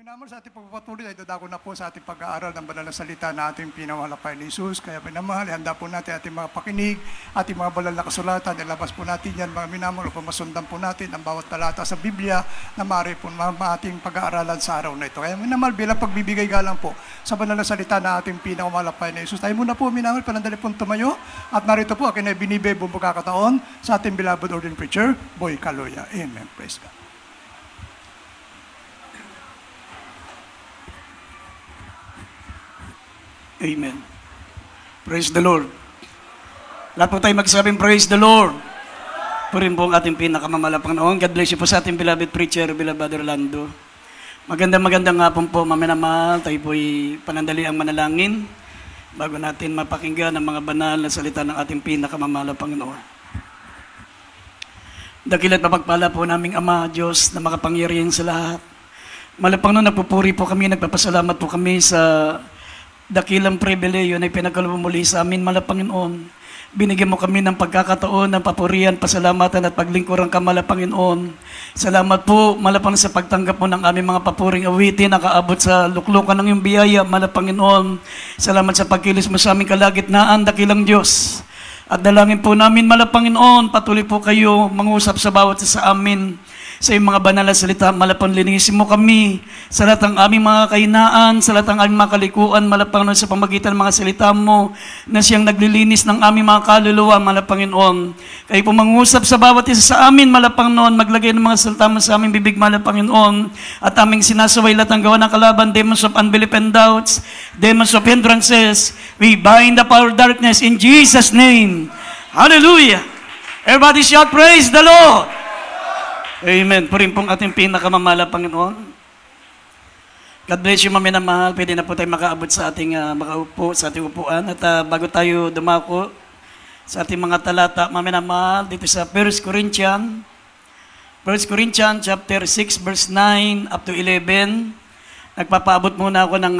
Minamahal sa ating pagpapatuloy ay dadako na po sa ating pag-aaral ng banal na salita na ating pinawalakay ni Jesus. Kaya minamahal, handa po natin ating mga pakinig, ating mga banal na kasulatan. Ilabas po natin yan mga minamahal upang masundan po natin ang bawat talata sa Biblia na maaari po ating pag-aaralan sa araw na ito. Kaya minamahal, bilang pagbibigay galang po sa banal na salita na ating pinawalakay ni Jesus. Tayo muna po minamahal, panandali pong tumayo. At narito po, akin ay binibay buong pagkakataon sa ating beloved ordained preacher, Boy Caloya. Amen. Praise God. Amen. Praise the Lord. Lahat po tayo magsabing praise the Lord. Purin po ang ating pinakamamalapang noon. God bless you po sa ating beloved preacher, beloved Brother Orlando. Magandang nga po, maminamahal. Tayo po'y panandali ang manalangin bago natin mapakinggan ang mga banal na salita ng ating pinakamamalapang noon. Dakila't mapagpala po naming Ama, Diyos na makapangyarihan sa lahat. Malapang noon, napupuri po kami, nagpapasalamat po kami sa dakilang pribileyo na ipinagkaloob muli sa amin, Malapanginoon. Binigyan mo kami ng pagkakataon, ng papurihan, pasalamatan at paglingkuran ka, Malapanginoon. Salamat po, Malapang sa pagtanggap mo ng aming mga papuring awitin, nakaabot sa luklukan ng iyong biyaya, Malapanginoon. Salamat sa pagkilos mo sa aming kalagitnaan, dakilang Diyos. At dalangin po namin, Malapanginoon, patuloy po kayo mangusap sa bawat sa amin, sa iyong mga banal na salita, Malapang linisin mo kami sa lahat ng aming mga kahinaan, sa lahat ng aming mga kalikuan, Malapanginoon, sa pamagitan ng mga salita mo na siyang naglilinis ng aming mga kaluluwa, Malapanginoon. Kayo po mangusap sa bawat isa sa amin, Malapanginoon, maglagay ng mga salita mo sa aming bibig, Malapanginoon, at aming sinasaway lahat ng gawa ng kalaban, demons of unbelief and doubts, demons of hindrances. We bind the power of darkness in Jesus' name. Hallelujah! Everybody shout, praise the Lord! Amen. Purin pong ating pinakamamala, Panginoon. God bless you, maminamahal. Pwede na po tayo makaabot sa ating makaupo, sa ating upuan. At bago tayo dumako sa ating mga talata, maminamahal, dito sa 1 Corinthians chapter 6, verse 9 up to 11. Nagpapaabot muna ako ng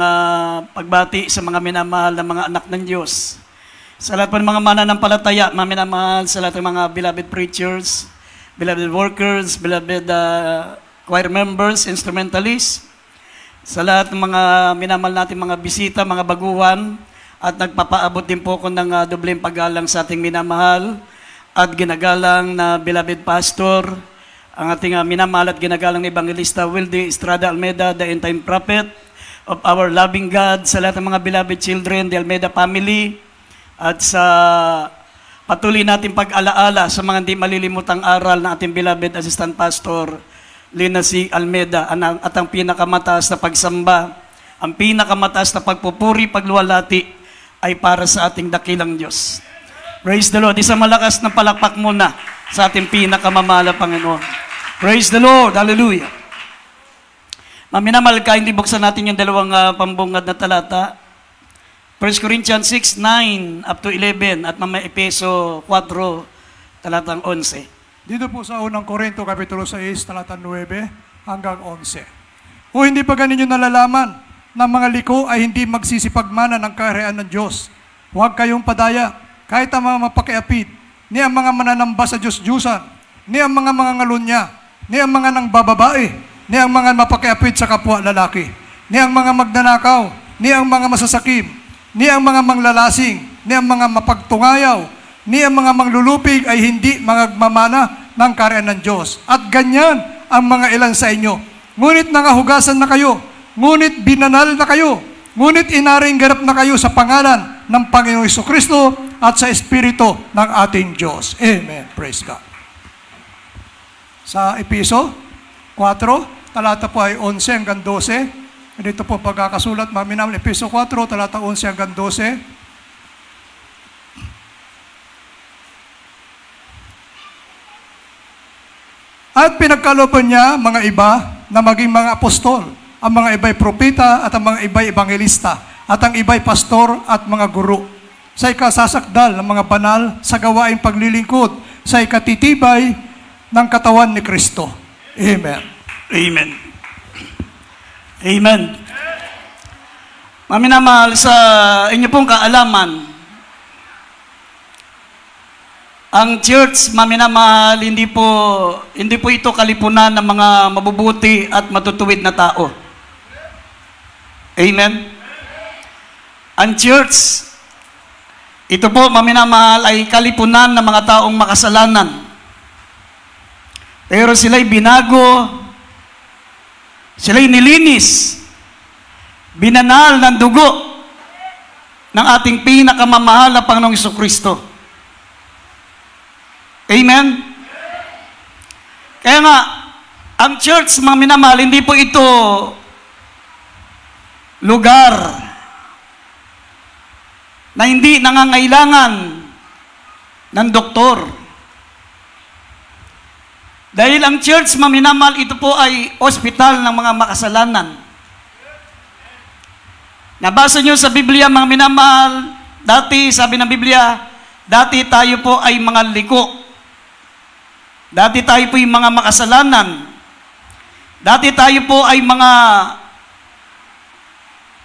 pagbati sa mga minamahal na mga anak ng Diyos. Sa lahat po ng mga mananampalataya, maminamahal, sa lahat ng mga beloved preachers, beloved workers, beloved choir members, instrumentalists, sa lahat ng mga minamahal natin mga bisita, mga baguhan, at nagpapaabot din po ko ng dobleng paggalang sa ating minamahal at ginagalang na beloved pastor, ang ating minamahal at ginagalang na Evangelista Wildy Estrada Almeida, the end-time prophet of our loving God, sa lahat ng mga beloved children, the Almeida family, at sa patuloy natin pag-alaala sa mga hindi malilimutang aral ng ating beloved Assistant Pastor Lina C. Almeida at ang pinakamataas na pagsamba, ang pinakamataas na pagpupuri, pagluwalhati ay para sa ating dakilang Diyos. Praise the Lord. Isang malakas na palakpak muna sa ating pinakamamahal, Panginoon. Praise the Lord. Hallelujah. Maminamahal ka, hindi buksan natin yung dalawang pambungad na talata. 1 Corinthians 6, 9 up to 11 at mamaya Efeso 4, talatang 11. Dito po sa unang Korinto, Kapitulo 6, talatang 9 hanggang 11. O hindi pa ganin nyo nalalaman na mga liko ay hindi magsisipagmana ng kaharian ng Diyos. Huwag kayong padaya, kahit ang mga mapakiapid, ni ang mga mananamba sa Diyos-Diyusan, ni ang mga ngalunya, ni ang mga nang bababae, ni ang mga mapakiapid sa kapwa lalaki, ni ang mga magnanakaw, ni ang mga masasakim, ni ang mga manglalasing, ni ang mga mapagtungayaw, ni ang mga manglulupig ay hindi magmamana ng kaharian ng Diyos. At ganyan ang mga ilan sa inyo. Ngunit nangahugasan na kayo, ngunit binanal na kayo, ngunit inaring ganap na kayo sa pangalan ng Panginoong Jesucristo at sa Espiritu ng ating Diyos. Amen. Praise God. Sa Efeso 4, talata po ay 11 hanggang 12. Dito po pagkakasulat, maminamahal, Efeso 4, talata 11 hanggang 12. At pinagkalooban niya mga iba na maging mga apostol, ang mga iba'y propeta at ang mga iba'y evangelista, at ang iba'y pastor at mga guro. Sa ikasasakdal ng mga banal sa gawaing paglilingkod, sa ikatitibay ng katawan ni Kristo. Amen. Amen. Amen. Maminamahal, sa inyo pong kaalaman, ang church, maminamahal, hindi po ito kalipunan ng mga mabubuti at matutuwid na tao. Amen? Ang church, ito po, maminamahal, ay kalipunan ng mga taong makasalanan. Pero sila'y binago, sila'y nilinis, binanal ng dugo ng ating pinakamamahal na Panginoong Jesucristo. Amen? Kaya nga, ang church, mga minamahal, hindi po ito lugar na hindi nangangailangan ng doktor. Dahil ang church, mga minamahal, ito po ay ospital ng mga makasalanan. Nabasa nyo sa Biblia, mga minamahal, dati, sabi ng Biblia, dati tayo po ay mga liko. Dati tayo po yung mga makasalanan. Dati tayo po ay mga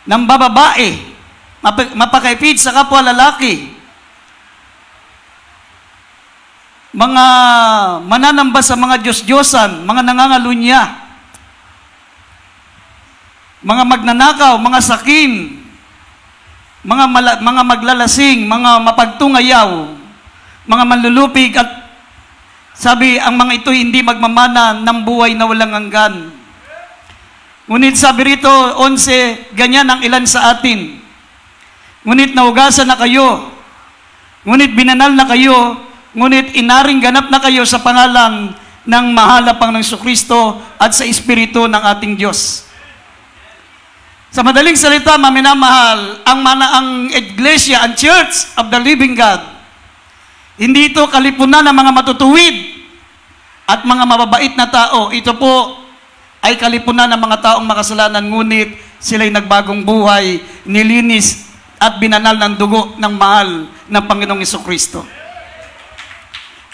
nambababae, mapakaipid sa kapwa lalaki, mga mananamba sa mga Diyos-Diyosan, mga nangangalunya, mga magnanakaw, mga sakim, mga maglalasing, mga mapagtungayaw, mga manlulupig, at sabi, ang mga ito hindi magmamana ng buhay na walang hanggan. Ngunit sabi rito, 11, ganyan ang ilan sa atin. Ngunit naugasan na kayo, ngunit binanal na kayo, ngunit inaring ganap na kayo sa pangalan ng mahal na Panginoong Jesucristo at sa Espiritu ng ating Diyos. Sa madaling salita, maminamahal, ang Iglesia, ang Church of the Living God, hindi ito kalipunan ng mga matutuwid at mga mababait na tao. Ito po ay kalipunan ng mga taong makasalanan, ngunit sila'y nagbagong buhay, nilinis at binanal ng dugo ng mahal ng Panginoong Jesucristo.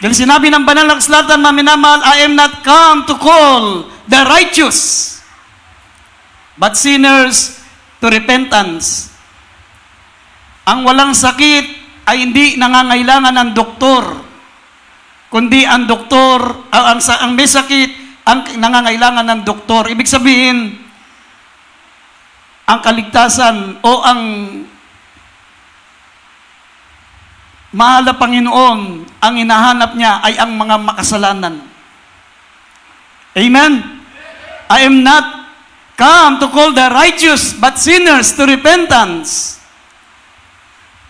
Dahil sinabi ng banal na kasulatan, maminamahal, I am not come to call the righteous, but sinners to repentance. Ang walang sakit ay hindi nangangailangan ng doktor, kundi ang doktor, ang may sakit, ang nangangailangan ng doktor. Ibig sabihin, ang kaligtasan o ang mahal na Panginoon, ang hinahanap niya ay ang mga makasalanan. Amen? I am not come to call the righteous, but sinners to repentance.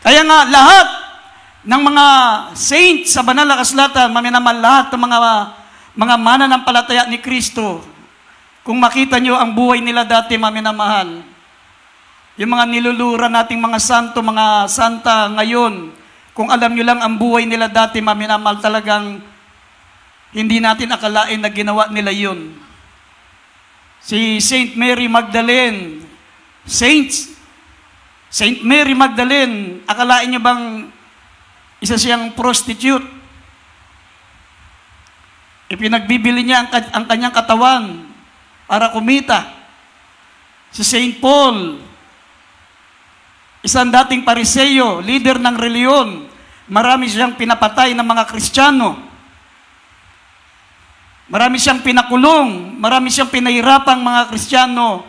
Kaya nga, lahat ng mga saints sa banal na kasulatan, maminamahal, lahat ng mga mananampalataya ni Kristo, kung makita nyo ang buhay nila dati, maminamahal, yung mga nilulura nating mga santo, mga santa ngayon, kung alam nyo lang ang buhay nila dati, maminamahal, talagang hindi natin akalain na ginawa nila yun. Si Saint Mary Magdalene, Saint Mary Magdalene, akalain nyo bang isa siyang prostitute? Ipinagbibili niya ang kanyang katawan para kumita. Si Saint Paul, isang dating Pariseo, leader ng reliyon, marami siyang pinapatay ng mga Kristiyano. Marami siyang pinakulong, marami siyang pinahirapang mga Kristiyano,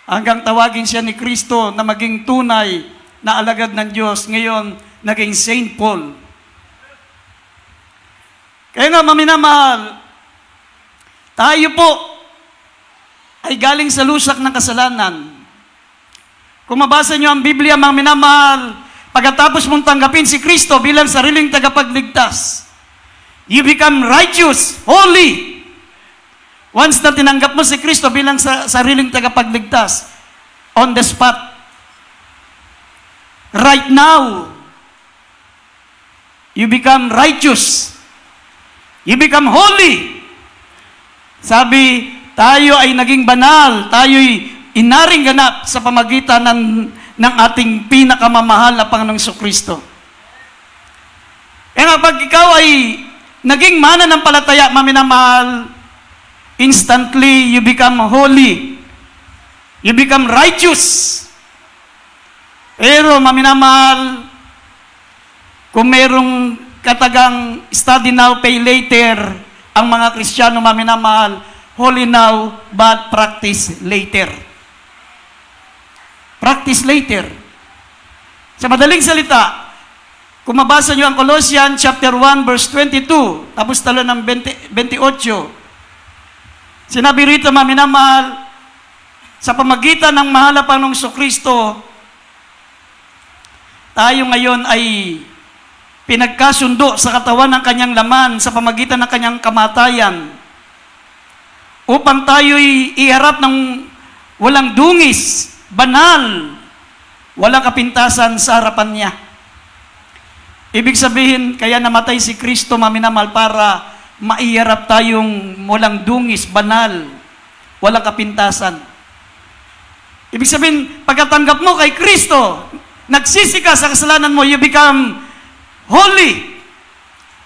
hanggang tawagin siya ni Kristo na maging tunay na alagad ng Diyos. Ngayon, naging Saint Paul. Kaya nga, maminamahal, tayo po ay galing sa lusak ng kasalanan. Kung mabasa nyo ang Biblia, maminamahal, pagkatapos mong tanggapin si Kristo bilang sariling tagapagligtas, you become righteous, holy. Once na tinanggap mo si Kristo bilang sariling tagapagligtas, on the spot, right now, you become righteous. You become holy. Sabi, tayo ay naging banal, tayo'y inaring ganap sa pamagitan ng ating pinakamamahal na Panginoong Jesucristo. Kaya nga, pag ikaw ay naging mananampalataya, maminamahal, instantly, you become holy. You become righteous. Pero, maminamahal, kung merong katagang study now, pay later, ang mga Kristiyano, maminamahal, holy now, but practice later. practice later. Sa madaling salita, kung mabasa nyo ang Colossians chapter 1 verse 22, tapos talo ng 28, sinabi rito, mga minamahal, sa pamagitan ng mahal na Panginoong Kristo, tayo ngayon ay pinagkasundo sa katawan ng kanyang laman sa pamagitan ng kanyang kamatayan upang tayo'y iharap ng walang dungis, banal, walang kapintasan sa harapan niya. Ibig sabihin, kaya namatay si Kristo, maminamahal, para maiharap tayong walang dungis, banal, walang kapintasan. Ibig sabihin, pagkatanggap mo kay Kristo, nagsisi ka sa kasalanan mo, you become holy.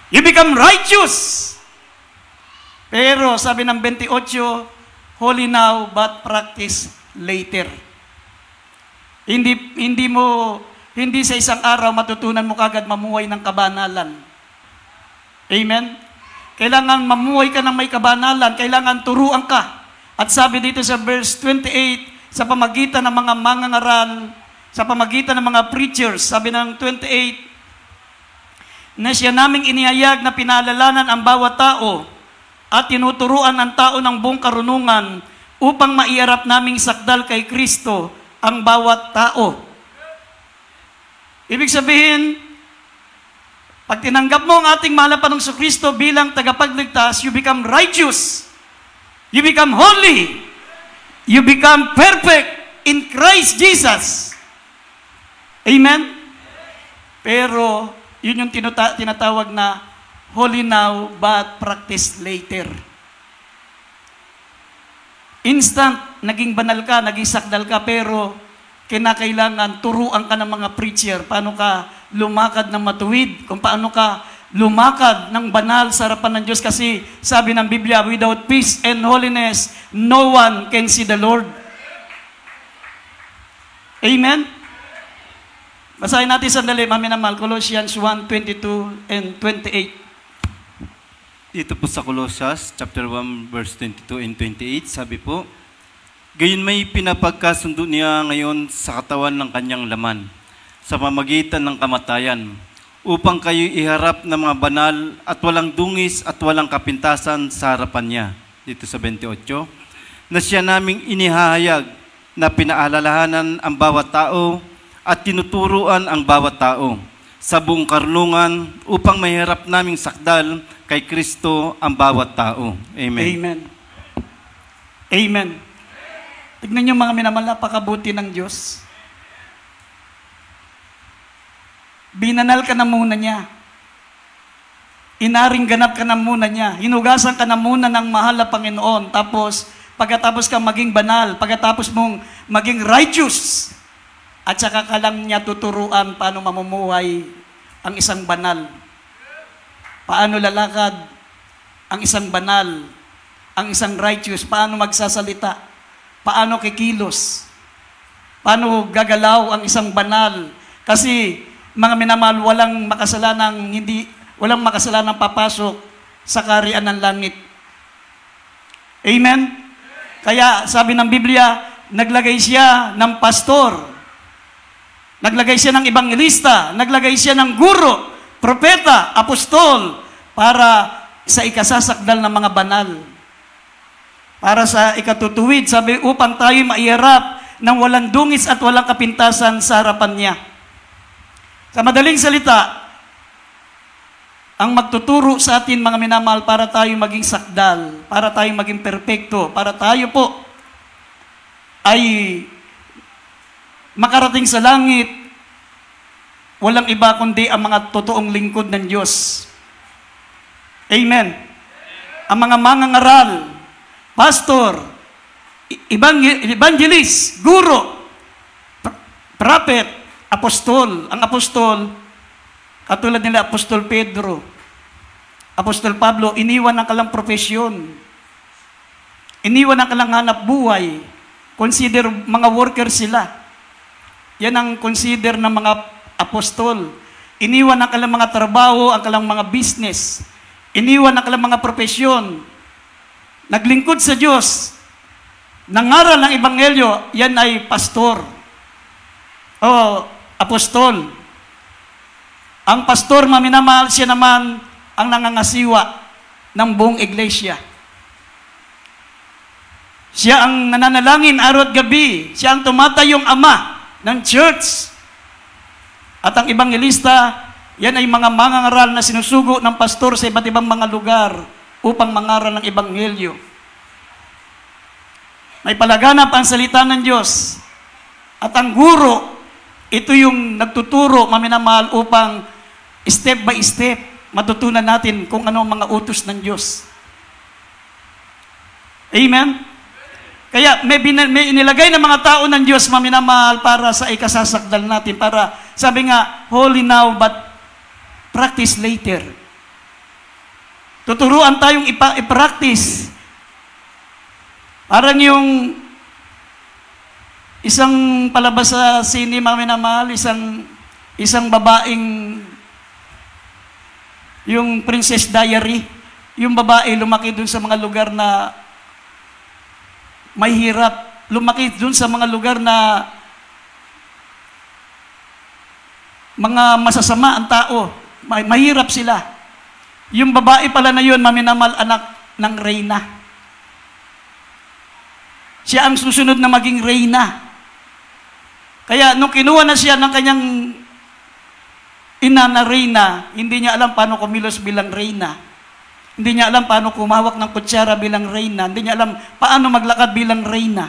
You become righteous. Pero sabi ng 28, holy now but practice later. Hindi sa isang araw matutunan mo kagad mamuhay ng kabanalan. Amen? Kailangan mamuhay ka ng may kabanalan, kailangan turuan ka. At sabi dito sa verse 28, sa pamagitan ng mga mangangaral, sa pamagitan ng mga preachers, sabi ng 28, na siya naming inihayag na pinaalalanan ang bawat tao at tinuturuan ang tao ng buong karunungan upang maiharap naming sakdal kay Kristo ang bawat tao. Ibig sabihin, pag tinanggap mo ang ating mahal na Panginoong Kristo bilang tagapagligtas, you become righteous. You become holy. You become perfect in Christ Jesus. Amen? Pero, yun yung tinatawag na holy now but practice later. Instant, naging banal ka, naging sakdal ka, pero kinakailangan turuan ka ng mga preacher paano ka lumakad ng matuwid, kung paano ka lumakad ng banal sa harapan ng Diyos, kasi sabi ng Biblia, without peace and holiness, no one can see the Lord. Amen? Basahin natin sandali, maminamahal, Colossians 1:22 and 28. Dito po sa Colossians, chapter 1, verse 22 and 28, sabi po, gayon may pinapagkasundo niya ngayon sa katawan ng kanyang laman, sa pamagitan ng kamatayan, upang kayo iharap ng mga banal at walang dungis at walang kapintasan sa harapan niya. Dito sa 28, na siya naming inihahayag na pinaalalahanan ang bawat tao at tinuturuan ang bawat tao sa buong karunungan upang mahiharap naming sakdal kay Kristo ang bawat tao. Amen. Amen. Amen. Tignan niyo mga minamahal, napakabuti ng Diyos. Binanal ka na muna niya. Inaring ganap ka na muna niya. Hinugasan ka na muna ng mahal na Panginoon. Tapos, pagkatapos kang maging banal, pagkatapos mong maging righteous, at saka ka lang niya tuturuan paano mamumuhay ang isang banal. Paano lalakad ang isang banal, ang isang righteous, paano magsasalita, paano kikilos, paano gagalaw ang isang banal. Kasi mga minamahal, walang makasalanang papasok sa kaharian ng langit. Amen? Kaya sabi ng Biblia, naglagay siya ng pastor, naglagay siya ng ebangelista, naglagay siya ng guro, propeta, apostol, para sa ikasasakdal ng mga banal. Para sa ikatutuwid, sabi, upang tayo maiharap ng walang dungis at walang kapintasan sa harapan niya. Sa madaling salita, ang magtuturo sa atin, mga minamahal, para tayo maging sakdal, para tayo maging perpekto, para tayo po ay makarating sa langit, walang iba kundi ang mga totoong lingkod ng Diyos. Amen. Ang mga mangangaral, pastor, evangelist, guro, prophet, apostol. Ang apostol, katulad nila Apostol Pedro, Apostol Pablo, iniwan ang kalang profesyon. Iniwan ang kalang hanap buhay. Consider mga worker sila. Yan ang consider ng mga apostol. Iniwan ang kalang mga trabaho, ang kalang mga business. Iniwan ang kalang mga profesyon. Naglingkod sa Diyos. Nangaral ng Ebanghelyo, yan ay pastor. o apostol. Ang pastor, maminamahal, siya naman ang nangangasiwa ng buong iglesia. Siya ang nananalangin araw at gabi. Siya ang tumatayong ama ng church. At ang ebangelista, yan ay mga mangangaral na sinusugo ng pastor sa iba't ibang mga lugar upang mangaral ng ebanghelyo. May palaganap ang salita ng Diyos. At ang guro, ito yung nagtuturo, maminamahal, upang step by step, matutunan natin kung ano ang mga utos ng Diyos. Amen? Kaya may inilagay ng mga tao ng Diyos, maminamahal, para sa ikasasakdal natin. Para, sabi nga, holy now but practice later. Tuturuan tayong i-practice. Parang yung isang palabas sa sine, maminamahal, isang babaeng, yung Princess Diary, yung babae lumaki dun sa mga lugar na may hirap, lumaki dun sa mga lugar na mga masasama ang tao, mahirap sila. Yung babae pala na yun, maminamal, anak ng reyna. Siya ang susunod na maging reyna. Kaya nung kinuha na siya ng kanyang ina na reyna, hindi niya alam paano kumilos bilang reyna. Hindi niya alam paano kumawak ng kutsara bilang reyna. Hindi niya alam paano maglakad bilang reyna.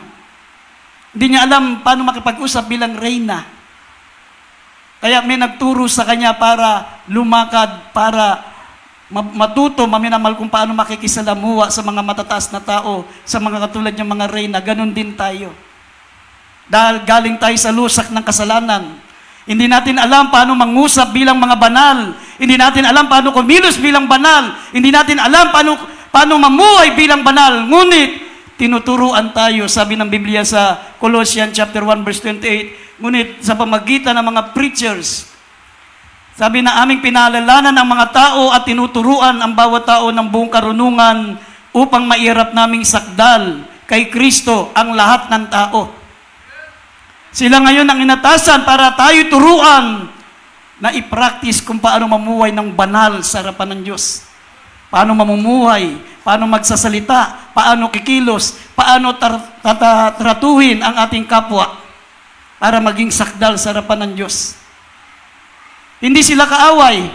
Hindi niya alam paano makipag-usap bilang reyna. Kaya may nagturo sa kanya para lumakad, para matuto, maminamal kung paano makikisalamuha sa mga matataas na tao, sa mga katulad ng mga reyna. Ganon din tayo. Dahil galing tayo sa lusak ng kasalanan. Hindi natin alam paano mangusap bilang mga banal. Hindi natin alam paano kumilos bilang banal. Hindi natin alam paano mamuhay bilang banal. Ngunit, tinuturuan tayo, sabi ng Biblia sa Colossians chapter 1 verse 28, ngunit sa pamagitan ng mga preachers, sabi na aming pinaalalanan ng mga tao at tinuturuan ang bawat tao ng buong karunungan upang mairap naming sakdal kay Kristo ang lahat ng tao. Sila ngayon ang inatasan para tayo turuan na i-practice kung paano mamuhay ng banal sa harapan ng Diyos. Paano mamumuhay, paano magsasalita, paano kikilos, paano tratuhin ang ating kapwa para maging sakdal sa harapan ng Diyos. Hindi sila kaaway.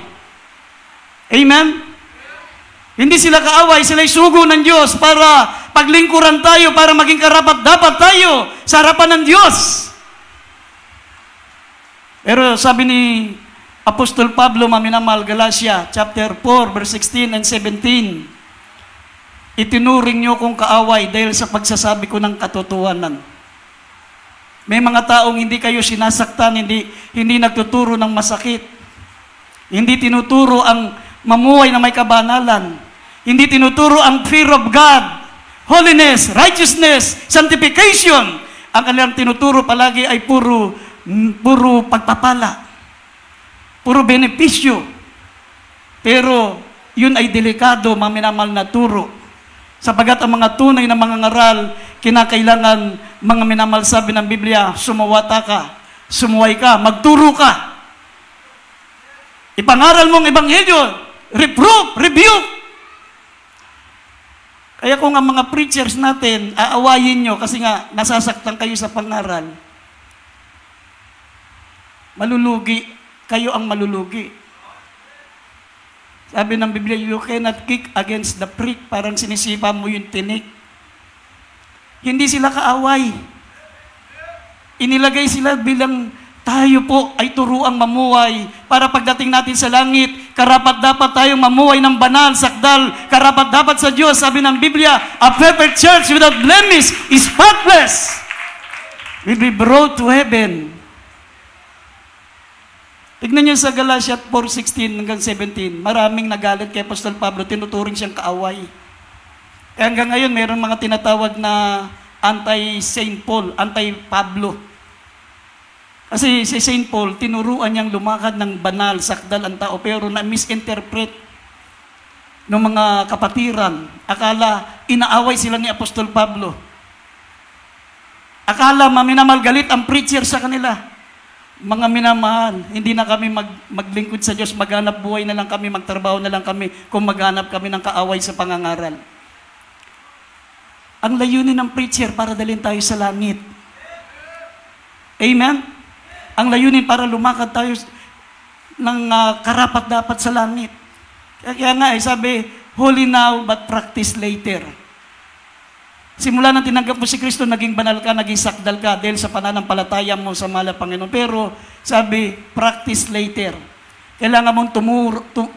Amen? Hindi sila kaaway, sila'y sugo ng Diyos para paglingkuran tayo, para maging karapat-dapat tayo sa harapan ng Diyos. Pero sabi ni Apostol Pablo, maminamal, Galatia, chapter 4, verse 16 and 17, itinuring niyo kong kaaway dahil sa pagsasabi ko ng katotohanan. May mga taong hindi kayo sinasaktan, hindi nagtuturo ng masakit. Hindi tinuturo ang mamuhay na may kabanalan. Hindi tinuturo ang fear of God, holiness, righteousness, sanctification. Ang kanilang tinuturo palagi ay puro pagpapala. Puro benepisyo. Pero yun ay delikado, maminamal na turo. Sapagat ang mga tunay na mga ngaral, kinakailangan, mga minamal sabi ng Biblia, sumawata ka, sumuway ka, magturo ka. Ipangaral mong ebanghelyo, reprove, rebuke. Kaya kung ang mga preachers natin, aawayin nyo kasi nga nasasaktan kayo sa pangaral, malulugi, kayo ang malulugi. Sabi ng Biblia, you cannot kick against the prick, parang sinisipa mo yung tinik. Hindi sila kaaway. Inilagay sila bilang tayo po ay turuang mamuhay para pagdating natin sa langit, karapat-dapat tayong mamuhay ng banal, sakdal, karapat-dapat sa Diyos. Sabi ng Biblia, a perfect church without blemish is spotless will be brought to heaven. Tignan niyo sa Galatia 4:16 hanggang 17, maraming nagalit kay Apostol Pablo, tinuturing siyang kaaway. Kaya hanggang ngayon, mayroong mga tinatawag na anti-Saint Paul, anti-Pablo. Kasi si Saint Paul, tinuruan niyang lumakad ng banal, sakdal ang tao, pero na-misinterpret ng mga kapatiran. Akala, inaaway sila ni Apostol Pablo. Akala, maminamal galit ang preacher sa kanila. Mga minamahal, hindi na kami maglingkod sa Diyos, maghanap buhay na lang kami, magtrabaho na lang kami kung maghanap kami ng kaaway sa pangangaral. Ang layunin ng preacher para dalhin tayo sa langit. Amen? Ang layunin para lumakad tayo ng karapat-dapat sa langit. Kaya nga, sabi, holy now but practice later. Simula nang tinanggap mo si Kristo, naging banal ka, naging sakdal ka dahil sa pananampalataya mo sa mahal na Panginoon. Pero sabi, practice later. Kailangan mong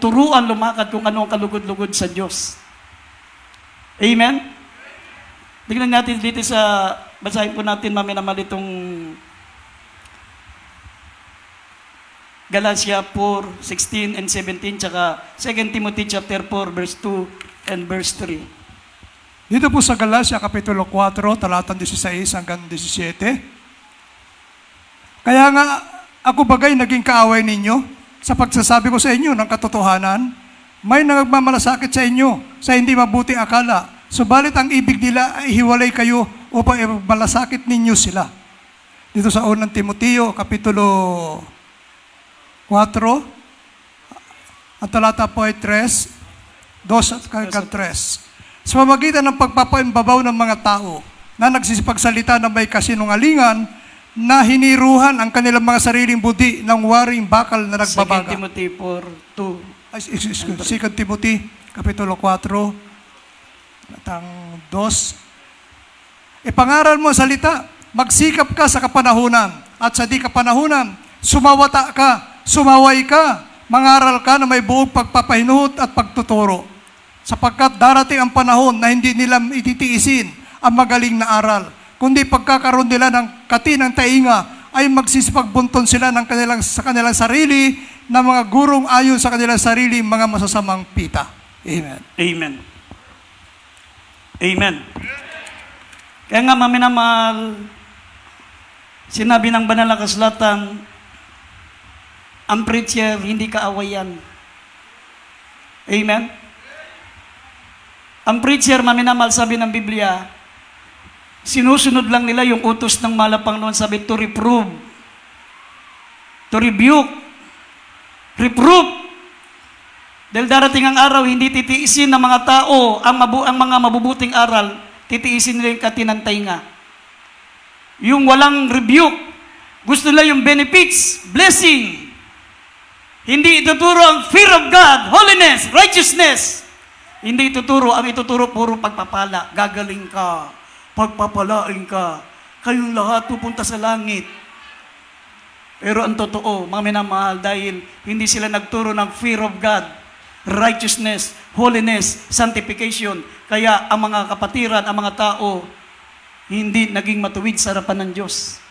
turuan lumakad kung ano ang kalugod-lugod sa Diyos. Amen? Tignan natin dito sa, basahin po natin maminamal itong Galatia 4:16 and 17, tsaka 2 Timothy chapter 4, verse 2 and verse 3. Dito po sa Galatia, Kapitulo 4, talatang 16 hanggang 17. Kaya nga, ako bagay naging kaaway ninyo sa pagsasabi ko sa inyo ng katotohanan. May nagmamalasakit sa inyo sa hindi mabuting akala. Subalit ang ibig nila ay hiwalay kayo upang malasakit ninyo sila. Dito sa 1 Timoteo, Kapitulo 4, ang talata po ay 3, 2 at 3. Sa pamamagitan ng pagpapaimbabaw ng mga tao na nagsisipagsalita na may kasinungalingan na hiniruhan ang kanilang mga sariling budi ng waring bakal na nagbabaga. 2 Timothy 4:2. 2 Timothy, Kapitulo 4, Tatang 2. Ipangaral mo ang salita, magsikap ka sa kapanahunan, at sa di kapanahunan, sumawata ka, sumaway ka, mangaral ka na may buong pagpapahinuhot at pagtuturo. Sapagkat darating ang panahon na hindi nila ititiisin ang magaling na aral, kundi pagkakaroon nila ng katinang tainga, ay magsisipagbunton sila sa kanilang sarili na mga gurong ayon sa kanilang sarili mga masasamang pita. Amen. Amen. Amen. Kaya nga, maminamahal, sinabi ng banal na kasulatan, ang preacher, hindi kaawayan. Amen? Ang preacher, maminamahal, sabi ng Biblia, sinusunod lang nila yung utos ng mahal na Panginoon, sabi, to reprove, to rebuke, reprove. Dahil darating ang araw, hindi titiisin ng mga tao ang mga mabubuting aral, titiisin nila yung katinantay nga. Yung walang rebuke, gusto nila yung benefits, blessing. Hindi ituturo ang fear of God, holiness, righteousness. Hindi ituturo, ang ituturo puro pagpapala. Gagaling ka, pagpapalain ka, kayong lahat pupunta sa langit. Pero ang totoo, mga minamahal, dahil hindi sila nagturo ng fear of God, righteousness, holiness, sanctification, kaya ang mga kapatiran, ang mga tao, hindi naging matuwid sa harapan ng Diyos.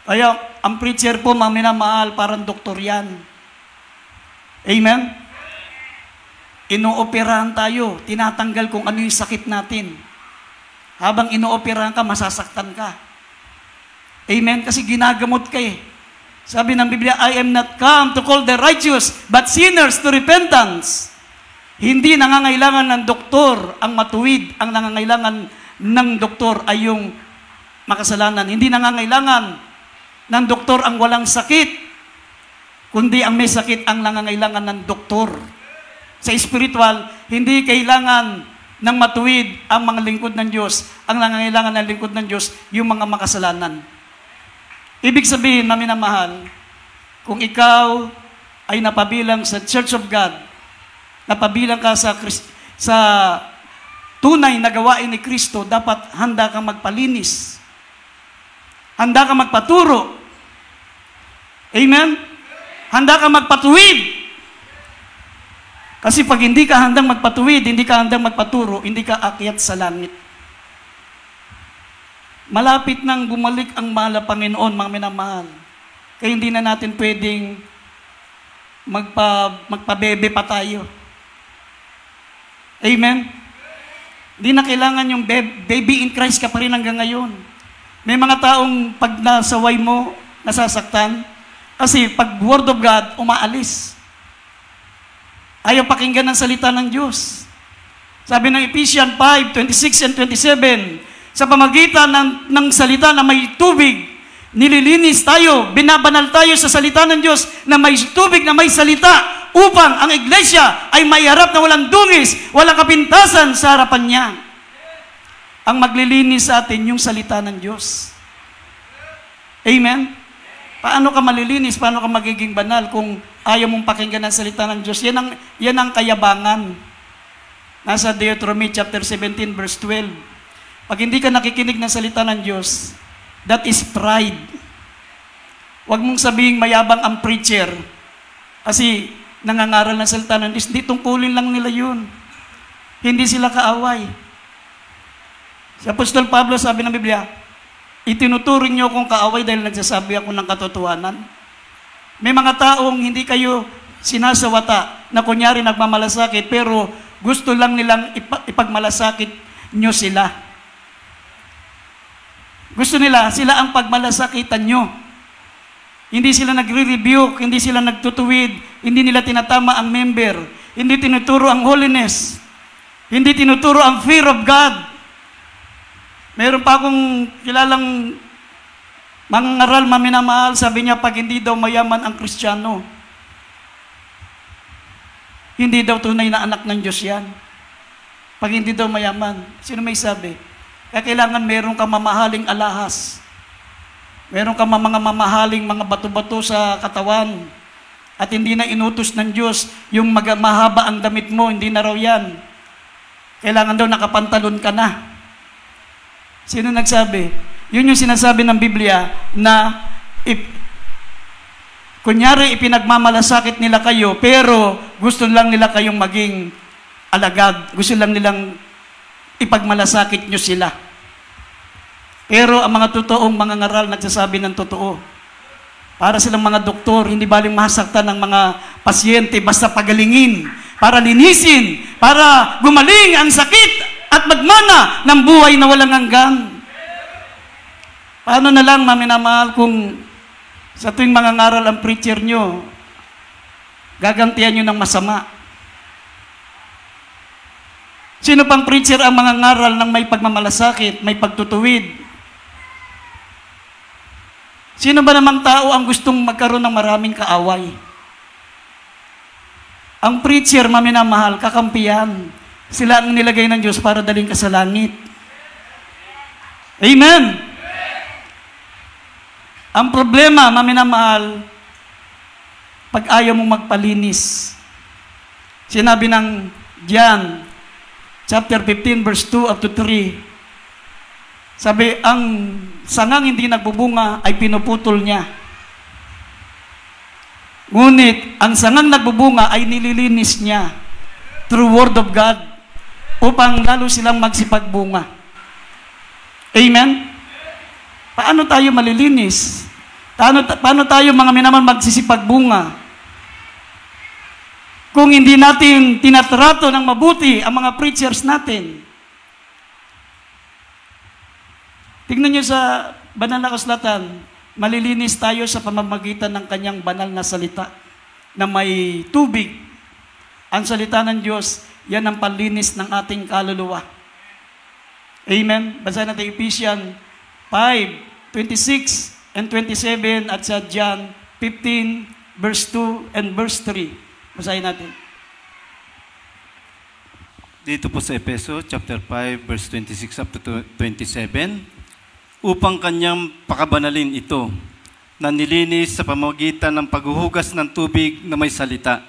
Kaya ang preacher po, mga minamahal, parang doktor yan. Amen? Inooperahan tayo, tinatanggal kung ano yung sakit natin. Habang inooperahan ka, masasaktan ka. Amen? Kasi ginagamot ka eh. Sabi ng Biblia, I am not come to call the righteous, but sinners to repentance. Hindi nangangailangan ng doktor ang matuwid. Ang nangangailangan ng doktor ay yung makasalanan. Hindi nangangailangan ng doktor ang walang sakit, kundi ang may sakit ang nangangailangan ng doktor. Sa spiritual, hindi kailangan ng matuwid ang mga lingkod ng Diyos. Ang nangangailangan ng lingkod ng Diyos, yung mga makasalanan. Ibig sabihin, maminamahal, kung ikaw ay napabilang sa Church of God, napabilang ka sa tunay na gawain ni Kristo, dapat handa kang magpalinis. Handa kang magpaturo. Amen? Handa kang magpatuwid. Kasi pag hindi ka handang magpatuwid, hindi ka handang magpaturo, hindi ka akyat sa langit. Malapit nang bumalik ang mahal na Panginoon, mga minamahal. Kaya hindi na natin pwedeng magpabebe pa tayo. Amen? Hindi na kailangan yung baby in Christ ka pa rin hanggang ngayon. May mga taong pag nasaway mo, nasasaktan, kasi pag Word of God, umaalis. Ayaw pakinggan ng salita ng Diyos. Sabi ng Ephesians 5:26 and 27, sa pamagitan ng salita na may tubig, nililinis tayo, binabanal tayo sa salita ng Diyos na may tubig, na may salita, upang ang iglesia ay maiharap na walang dungis, walang kapintasan sa harapan niya. Ang maglilinis sa atin yung salita ng Diyos. Amen? Paano ka malilinis? Paano ka magiging banal kung ayaw mong pakinggan ang salita ng Diyos? Yan ang kayabangan. Nasa Deuteronomy chapter 17 verse 12. Pag hindi ka nakikinig ng salita ng Diyos, that is pride. Huwag mong sabihing mayabang ang preacher kasi nangangaral ng salita ng Diyos. Hindi, tungkulin lang nila yun. Hindi sila kaaway. Si Apostol Pablo sabi ng Biblia, itinuturing niyo akong kaaway dahil nagsasabi ako ng katotohanan. May mga taong hindi kayo sinasawata na kunyari nagmamalasakit pero gusto lang nilang ipagmalasakit nyo sila. Gusto nila, sila ang pagmalasakitan nyo. Hindi sila nagre-rebuke, hindi sila nagtutuwid, hindi nila tinatama ang member, hindi tinuturo ang holiness, hindi tinuturo ang fear of God. Meron pa akong kilalang mangangaral, maminamahal, sabi niya, pag hindi daw mayaman ang Kristiyano, hindi daw tunay na anak ng Diyos yan. Pag hindi daw mayaman, sino may sabi? Kaya kailangan meron kang mamahaling alahas. Meron kang mga mamahaling mga bato-bato sa katawan. At hindi na inutos ng Diyos yung mahaba ang damit mo, hindi na raw yan. Kailangan daw nakapantalon ka na. Sino nagsabi? Yun yung sinasabi ng Biblia na kunyari ipinagmamalasakit nila kayo, pero gusto lang nila kayong maging alagad. Gusto lang nilang ipagmalasakit nyo sila. Pero ang mga totoong mga ngaral nagsasabi ng totoo. Para silang mga doktor, hindi baling mahasaktan ng mga pasyente, basta pagalingin, para linisin, para gumaling ang sakit at magmana ng buhay na walang hanggan. Paano na lang, maminamahal, kung sa tuwing mga ngaral ang preacher nyo, gagantihan nyo ng masama? Sino pang preacher ang mga ngaral ng may pagmamalasakit, may pagtutuwid? Sino ba namang tao ang gustong magkaroon ng maraming kaaway? Ang preacher, maminamahal, kakampihan. Sila ang nilagay ng Diyos para daling ka sa langit. Amen! Ang problema, maminamahal, pag ayaw mong magpalinis. Sinabi ng John, chapter 15, verse 2 up to 3. Sabi, ang sangang hindi nagbubunga ay pinuputol niya. Ngunit, ang sangang nagbubunga ay nililinis niya through Word of God upang lalo silang magsipagbunga. Amen? Paano tayo malilinis? Paano tayo mga minaman magsisipagbunga? Kung hindi natin tinatrato ng mabuti ang mga preachers natin. Tingnan nyo sa banal na kasulatan, malilinis tayo sa pamamagitan ng kanyang banal na salita na may tubig. Ang salita ng Diyos, yan ang panlinis ng ating kaluluwa. Amen? Basahin natin Ephesians 5:26 and 27 at sa John 15, verse 2 and verse 3. Basahin natin. Dito po sa Efeso, chapter 5, verse 26 up to 27, upang kanyang pakabanalin ito, na nilinis sa pamamagitan ng paghuhugas ng tubig na may salita,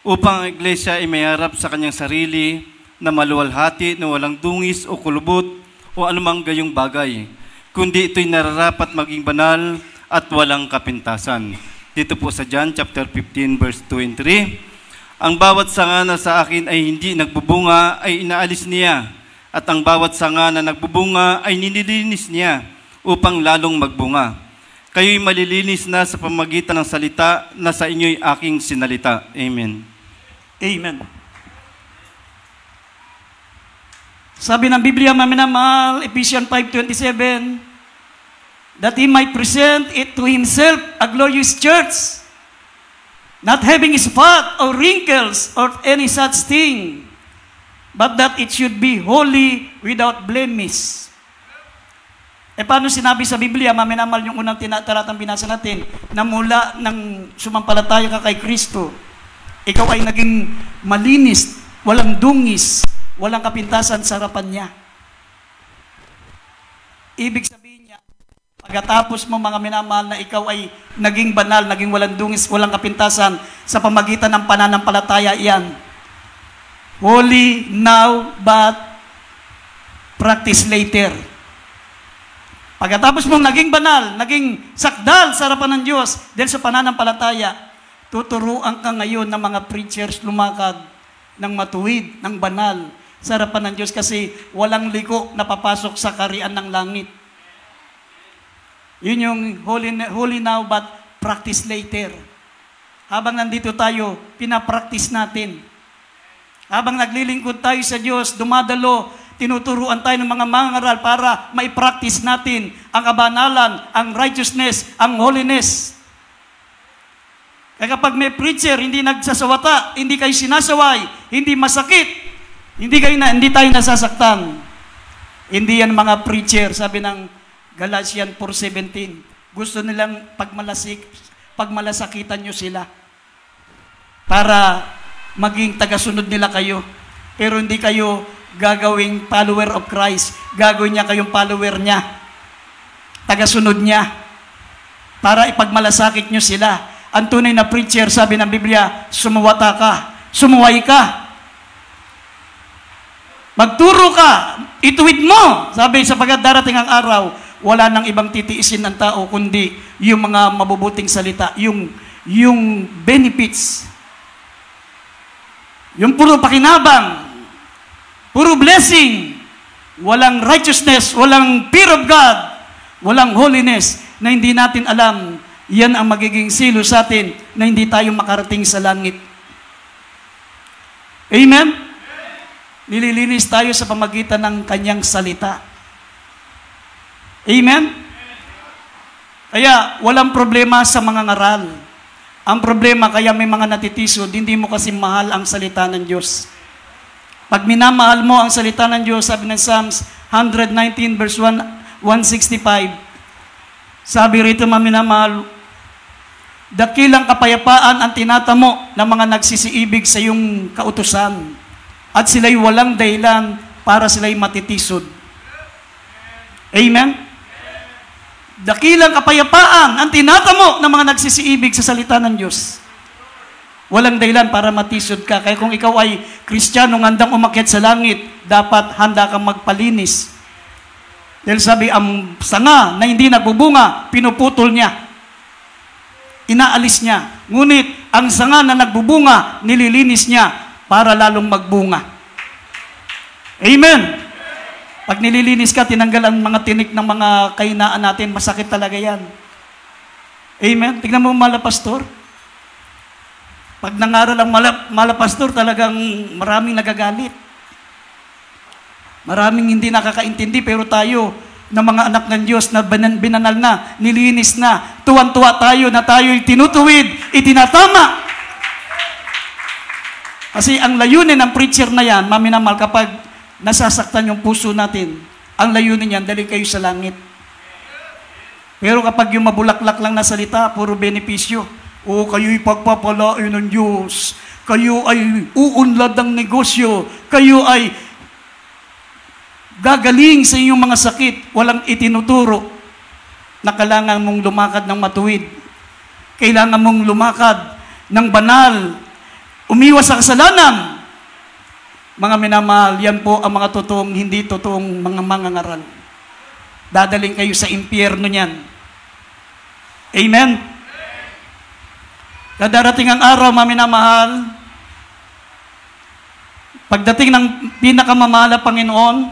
upang ang iglesia ay may harap sa kanyang sarili na maluwalhati na walang dungis o kulubot o anumang gayong bagay, kundi ito'y nararapat maging banal at walang kapintasan. Dito po sa John chapter 15, verse 2 and 3, ang bawat sanga na sa akin ay hindi nagbubunga ay inaalis niya, at ang bawat sanga na nagbubunga ay nililinis niya upang lalong magbunga. Kayo'y malilinis na sa pamamagitan ng salita na sa inyo'y aking sinalita. Amen. Amen. Sabi ng Biblia, maminamahal, Ephesians 5:27, that He might present it to Himself a glorious church, not having spot or wrinkles or any such thing, but that it should be holy without blemish. Paano sinabi sa Biblia, maminamal yung unang talatang binasa natin, na mula nang sumampalataya ka kay Kristo, ikaw ay naging malinis, walang dungis, walang kapintasan sa harapan niya. Ibig sabihin niya, pagkatapos mo mga minamahal na ikaw ay naging banal, naging walang dungis, walang kapintasan sa pamagitan ng pananampalataya, iyan. Holy now, but practice later. Pagkatapos mong naging banal, naging sakdal sa harapan ng Diyos dahil sa pananampalataya, tuturuan ka ngayon ng mga preachers lumakad ng matuwid, ng banal sa harapan ng Diyos kasi walang liko na papasok sa kaharian ng langit. Yun yung holy now but practice later. Habang nandito tayo, pinapractice natin. Habang naglilingkod tayo sa Diyos, dumadalo, tinuturuan tayo ng mga mangaral para mai-practice natin ang kabanalan, ang righteousness, ang holiness. Kaya kapag may preacher, hindi nagsasawata, hindi kayo sinasaway, hindi masakit, hindi tayo nasasaktan. Hindi yan mga preacher, sabi ng Galatians 4:17. Gusto nilang pagmalasakitan nyo sila para maging tagasunod nila kayo. Pero hindi kayo gagawing follower of Christ. Gagawin niya kayong follower niya. Tagasunod niya. Para ipagmalasakit nyo sila. Ang tunay na preacher, sabi ng Biblia, sumuwata ka. Sumuway ka. Magturo ka. Ituwid mo. Sabi, sapagkat darating ang araw, wala nang ibang titiisin ng tao, kundi yung mga mabubuting salita, yung benefits. Yung puro pakinabang, puro blessing, walang righteousness, walang fear of God, walang holiness, na hindi natin alam, yan ang magiging silo sa atin na hindi tayo makarating sa langit. Amen? Nililinis tayo sa pamagitan ng kanyang salita. Amen? Kaya walang problema sa mga ngaral. Ang problema, kaya may mga natitisod, hindi mo kasi mahal ang salita ng Diyos. Pag minamahal mo ang salita ng Diyos, sabi ng Psalms 119 verse 165, sabi rito, maminamahal, dakilang kapayapaan ang tinatamo ng mga nagsisiibig sa iyong kautusan, at sila'y walang dahilan para sila'y matitisod. Amen? Dakilang kapayapaan ang tinatamo ng mga nagsisiibig sa salita ng Diyos. Walang dahilan para matisod ka. Kaya kung ikaw ay Kristiyano, handang umakyat sa langit, dapat handa kang magpalinis. Dahil sabi, ang sanga na hindi nagbubunga, pinuputol niya. Inaalis niya. Ngunit, ang sanga na nagbubunga, nililinis niya para lalong magbunga. Amen! Pag nililinis ka, tinanggal ang mga tinik ng mga kahinaan natin, masakit talaga yan. Amen? Tignan mo mala pastor. Pag nangaral ang mala pastor, talagang maraming nagagalit. Maraming hindi nakakaintindi, pero tayo, na mga anak ng Diyos na binanal na, nilinis na, tuwan-tuwa tayo na tayo'y tinutuwid, itinatama. Kasi ang layunin ng preacher na yan, maminamal, kapag nasasaktan yung puso natin, ang layunin yan, dali kayo sa langit. Pero kapag yung mabulaklak lang na salita, puro benepisyo, o kayo'y pagpapalain ng Diyos, kayo ay uunlad ng negosyo, kayo ay gagaling sa inyong mga sakit, walang itinuturo na kailangan mong lumakad ng matuwid. Kailangan mong lumakad ng banal, umiwas sa kasalanan. Mga minamahal, yan po ang mga totoong, hindi totoong mga mangangaral. Dadaling kayo sa impyerno niyan. Amen? Darating ang araw, mga minamahal, pagdating ng pinakamamahal na Panginoon,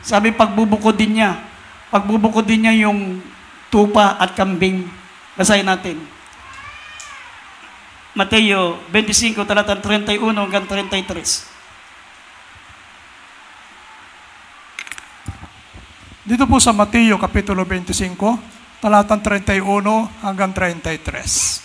sabi, pagbubukod din niya. Pagbubukod din niya yung tupa at kambing. Basahin natin. Mateo 25, talatang 31 hanggang 33. Dito po sa Mateo Kapitulo 25, talatang 31 hanggang 33.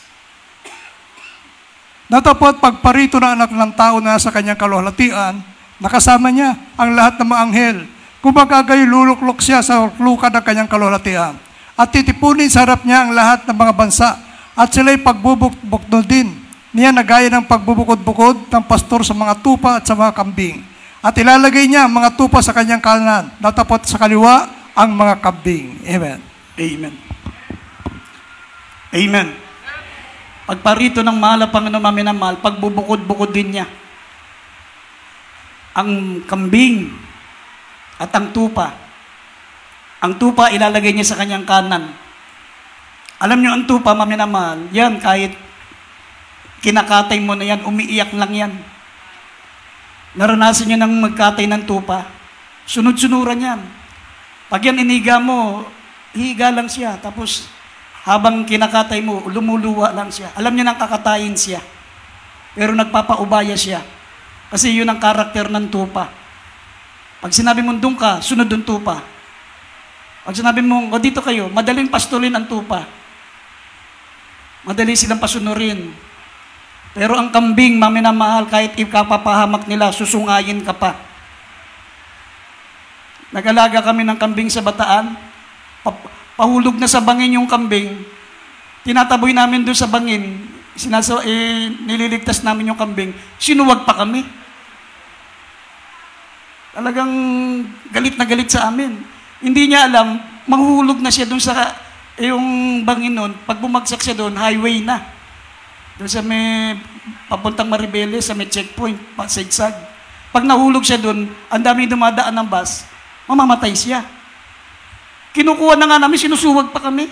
Natapot pagparito ng anak ng tao na sa kanyang kaluhalatian, nakasama niya ang lahat ng mga anghel, Kumagagay luluklok siya sa luka ng kanyang kalulatian. At titipunin sa harap niya ang lahat ng mga bansa. At sila'y pagbubukod din niya na gaya ng pagbubukod-bukod ng pastor sa mga tupa at sa mga kambing. At ilalagay niya ang mga tupa sa kanyang kanan, natapot sa kaliwa ang mga kambing. Amen. Amen. Amen. Pagparito ng mahal na Panginoon maminamahal, pagbubukod-bukod din niya ang kambing at ang tupa. Ang tupa ilalagay niya sa kanyang kanan. Alam niyo ang tupa maminamahal, yan kahit kinakatay mo na yan, umiiyak lang yan. Naranasan niyo nang magkatay ng tupa, sunod-sunuran yan. Pag yan iniga mo, higa lang siya, tapos habang kinakatay mo, lumuluwa lang siya. Alam niyo nang kakatayin siya, pero nagpapaubaya siya. Kasi yun ang karakter ng tupa. Pag sinabi mong doon ka, sunod yung tupa. Pag sinabi mong, o dito kayo, madaling pastulin ang tupa. Madali silang pasunurin. Pero ang kambing, maminamahal, kahit ikapapahamak nila, susungayin ka pa. Nag-alaga kami ng kambing sa Bataan. Pahulog na sa bangin yung kambing. Tinataboy namin doon sa bangin. Nililigtas namin yung kambing. Sinuwag pa kami. Talagang galit na galit sa amin. Hindi niya alam, mahulog na siya doon sa yung bangin nun. Pag bumagsak siya doon, highway na. Doon sa may papuntang Maribeles, sa may checkpoint, sigsag. Pag nahulog siya doon, ang daming dumadaan ng bus, mamamatay siya. Kinukuha na nga namin, sinusuwag pa kami.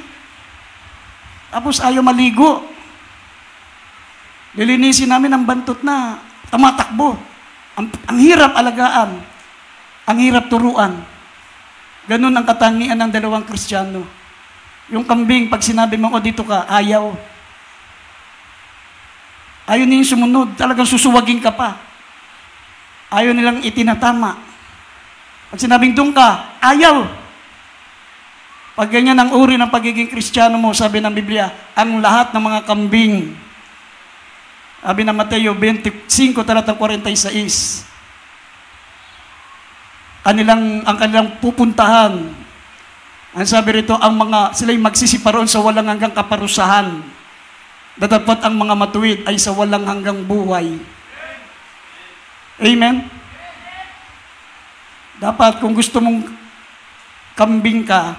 Tapos ayaw maligo. Lilinisin namin ang bantot na tumatakbo. Ang hirap alagaan. Ang hirap turuan. Ganun ang katangian ng dalawang Kristiyano. Yung kambing, pag sinabi mo, o dito ka, ayaw. Ayaw nilang sumunod. Talagang susuwagin ka pa. Ayaw nilang itinatama. Pag sinabing doon ka, ayaw. Pag ganyan ang uri ng pagiging Kristiyano mo, sabi ng Biblia, ang lahat ng mga kambing. Sabi ng Mateo 25, talatang 46. Ang kanilang pupuntahan. Ang sabi rito, sila'y magsisiparoon sa walang hanggang kaparusahan. Datapot ang mga matuwid ay sa walang hanggang buhay. Amen? Dapat kung gusto mong kambing ka,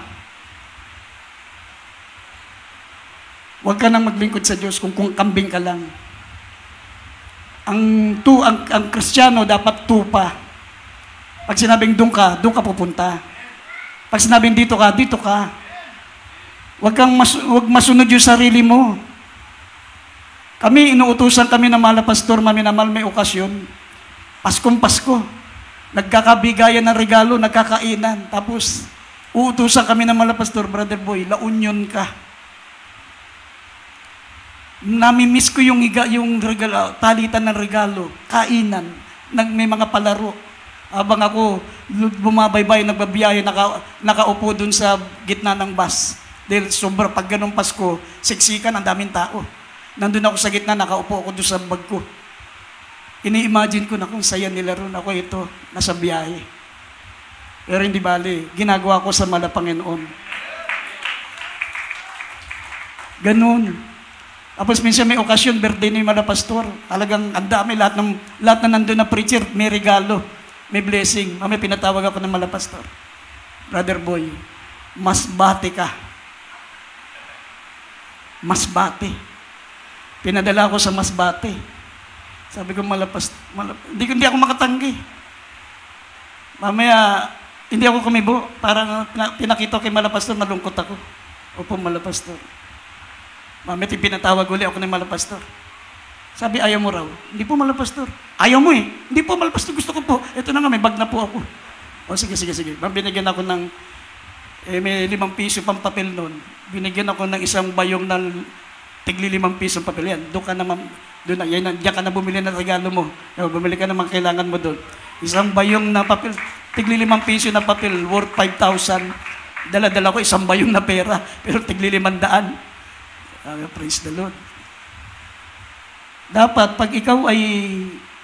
huwag ka nang maglingkod sa Diyos kung kambing ka lang. Ang Kristiyano dapat tupa. Pag sinabing doon ka pupunta. Pag sinabing dito ka. Huwag masunod yung sarili mo. Kami, inuutusan kami ng mahal na pastor, maminamahal, may okasyon. Paskong Pasko. Nagkakabigayan ng regalo, nagkakainan. Tapos, uutusan kami ng mahal na pastor, Brother Boy, La Union ka. Namimiss ko yung regalo, palitan ng regalo, kainan, may mga palaro. Habang ako bumabaybay, nagbabiyaya, nakaupo dun sa gitna ng bus. Dahil sobra, pag ganun Pasko, siksikan, ang daming tao. Nandun ako sa gitna, nakaupo ako dun sa bag ko. Ini-imagine ko na kung saya nila ron ako ito, nasa biyahe. Pero hindi bali, ginagawa ko sa mahal na Panginoon. Ganun. Tapos minsan may okasyon, birthday ni Mala Pastor. Talagang ang dami, lahat na nandun na preacher, may regalo, may blessing. May pinatawag ako ng Mala Pastor. Brother Boy, mas bate ka. Mas bate. Pinadala ko sa mas bate. Sabi ko, hindi ako makatanggi. Mamaya, hindi ako kumibo. Parang pinakita ko kay Mala Pastor, nalungkot ako. Opo, Mala Pastor. Mamaya pinatawag uli ako ng Mala Pastor. Sabi, ayaw mo raw. Hindi po, Mala Pastor. Ayaw mo eh. Hindi po, Mala Pastor, gusto ko po. Ito na nga, may bag na po ako. O sige. Binigyan ako ng, may 5 piso pang papel noon. Binigyan ako ng isang bayong ng tigli 5 piso papel. Yan, doon ka naman, diyan ka na bumili ng regalo mo. Bumili ka naman kailangan mo doon. Isang bayong na papel, tigli 5 piso na papel, worth 5,000. Dala-dala ko isang bayong na pera, pero tigli 500. Praise the Lord. Dapat, pag ikaw ay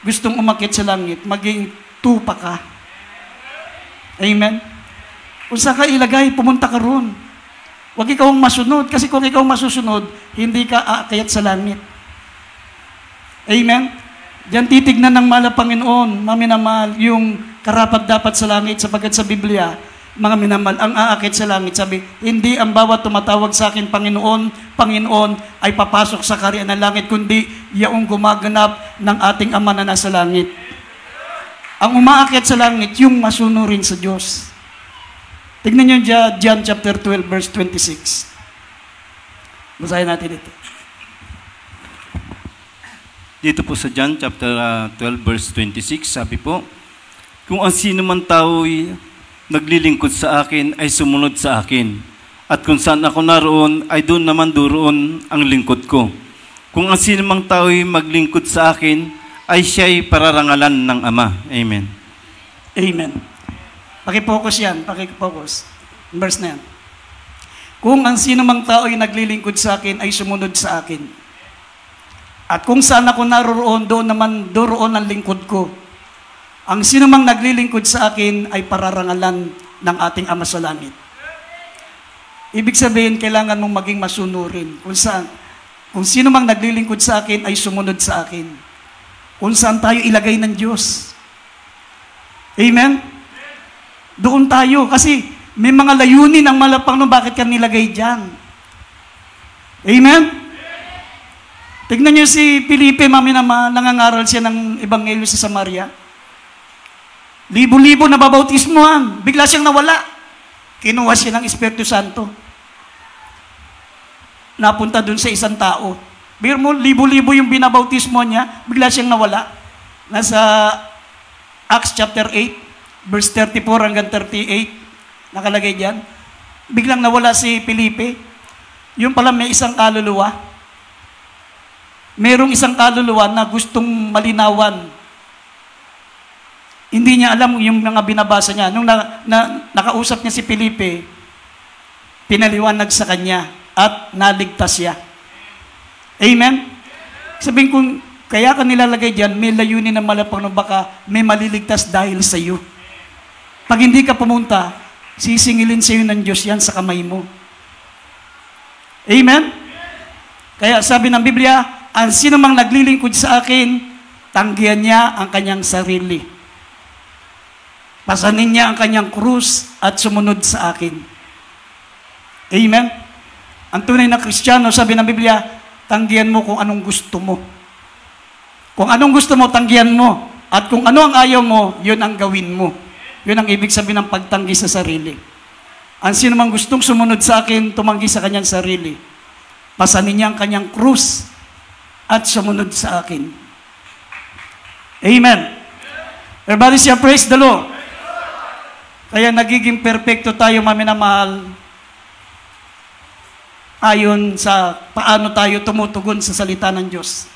gustong umakyat sa langit, maging tupa ka. Amen? Kung saan ka ilagay, pumunta ka ron. Huwag ikaw masunod, kasi kung ikaw masusunod, hindi ka aakyat sa langit. Amen? Diyan titignan ng mahal na Panginoon, mga minamahal, yung karapat-dapat sa langit, sapagkat sa Biblia, mga minamahal, ang aakyat sa langit, sabi, hindi ang bawat tumatawag sa akin, Panginoon, Panginoon, ay papasok sa kaharian ng langit, kundi yaong gumaganap ng ating Ama na nasa langit. Ang umaakyat sa langit, yung masunurin sa Diyos. Tignan nyo dyan, John chapter 12, verse 26. Basahin natin ito. Dito po sa John chapter 12, verse 26, sabi po, kung ang sino man tao'y naglilingkod sa akin ay sumunod sa akin. At kung saan ako naroon, ay doon naman doon ang lingkod ko. Kung ang sino mang tao'y maglingkod sa akin, ay siya'y pararangalan ng Ama. Amen. Amen. Pakifocus yan, pakifocus. Verse na yan. Kung ang sino mang tao ay naglilingkod sa akin, ay sumunod sa akin. At kung saan ako naroon, doon ang lingkod ko. Ang sino mang naglilingkod sa akin, ay pararangalan ng ating Ama sa langit. Ibig sabihin, kailangan mong maging masunurin. Kung sino mang naglilingkod sa akin, ay sumunod sa akin. Kung saan tayo ilagay ng Diyos. Amen? Doon tayo, kasi may mga layunin ang malapang no, bakit ka nilagay dyan. Amen? Tignan niyo si Felipe, mami naman, nangangaral siya ng Ebanghelyo sa Samaria. Libo-libo na babautismohan, bigla siyang nawala. Kinuha siya ng Espiritu Santo. Napunta dun sa isang tao. Biro mo, libo-libo yung binabautismo niya, bigla siyang nawala. Nasa Acts chapter 8, verse 34 hanggang 38, nakalagay diyan. Biglang nawala si Felipe. Yung pala may isang kaluluwa. Merong isang kaluluwa na gustong malinawan. Hindi niya alam yung mga binabasa niya. Nung nakausap niya si Felipe, pinaliwanag sa kanya at naligtas siya. Amen? Sabihin kung kaya ka nilalagay diyan, may layunin na malapang no, baka may maliligtas dahil sa iyo. Pag hindi ka pumunta, sisingilin sa iyo ng Diyos yan sa kamay mo. Amen? Kaya sabi ng Biblia, ang sino mang naglilingkod sa akin, tanggihan niya ang kanyang sarili. Pasanin niya ang kanyang krus at sumunod sa akin. Amen? Ang tunay na Kristiyano, sabi ng Biblia, tanggihan mo kung anong gusto mo. Kung anong gusto mo, tanggihan mo. At kung ano ang ayaw mo, yun ang gawin mo. Yun ang ibig sabihin ng pagtanggi sa sarili. Ang sino mang gustong sumunod sa akin, tumanggi sa kanyang sarili. Pasanin niya ang kanyang krus at sumunod sa akin. Amen. Everybody say, praise the Lord. Kaya nagiging perfecto tayo, mami na mahal, ayon sa paano tayo tumutugon sa salita ng Diyos.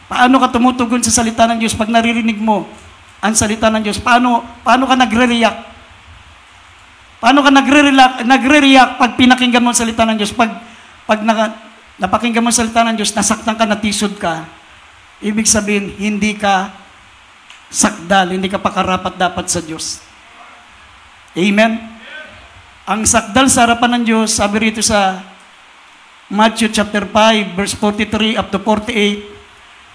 Paano ka tumutugon sa salita ng Diyos pag naririnig mo ang salita ng Diyos? Paano ka nagre-react? Paano ka nagre-react pag pinakinggan mo ang salita ng Diyos? Pag napakinggan mo ang salita ng Diyos, nasaktan ka, natisod ka, ibig sabihin, hindi ka sakdal, hindi ka pakarapat-dapat sa Diyos. Amen? Ang sakdal sa harapan ng Diyos, sabi rito sa Matthew chapter 5, verse 43 up to 48,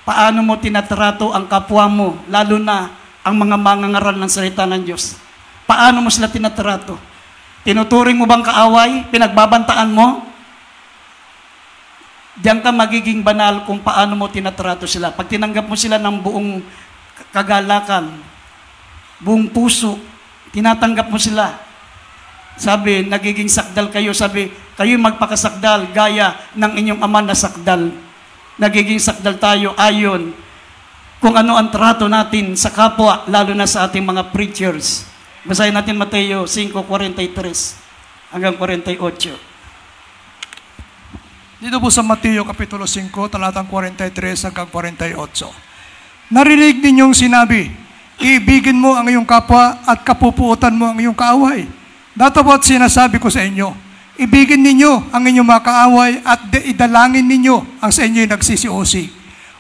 paano mo tinatrato ang kapwa mo, lalo na ang mga mangangaral ng salita ng Diyos? Paano mo sila tinatrato? Tinuturing mo bang kaaway? Pinagbabantaan mo? Diyan ka magiging banal kung paano mo tinatrato sila. Pag tinanggap mo sila ng buong kagalakan, buong puso, tinatanggap mo sila. Sabi, nagiging sakdal kayo. Sabi, kayo magpakasakdal gaya ng inyong Ama na sakdal. Nagiging sakdal tayo ayon kung ano ang trato natin sa kapwa, lalo na sa ating mga preachers. Basahin natin Mateo 5:43 hanggang 48. Dito po sa Mateo Kapitulo 5, talatang 43 hanggang 48. Narinig ninyong sinabi, iibigin mo ang iyong kapwa at kapupuutan mo ang iyong kaaway. Datapot sinasabi ko sa inyo, ibigin ninyo ang inyong mga kaaway at idalangin ninyo ang sa inyo'y nagsisiosig,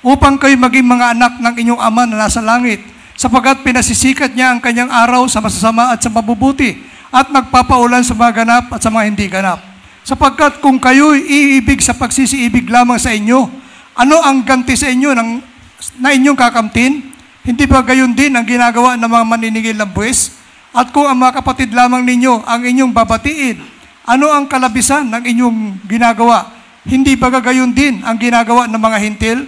upang kayo maging mga anak ng inyong Ama na nasa langit, sapagat pinasisikat niya ang kanyang araw sa masasama at sa mabubuti, at nagpapaulan sa mga ganap at sa mga hindi ganap. Sapagkat kung kayo'y iibig sa pagsisiibig lamang sa inyo, ano ang ganti sa inyo na inyong kakamtin? Hindi ba gayon din ang ginagawa ng mga maniningil ng buwis? At kung ang mga kapatid lamang ninyo ang inyong babatiin, ano ang kalabisan ng inyong ginagawa? Hindi ba gayon din ang ginagawa ng mga hintil?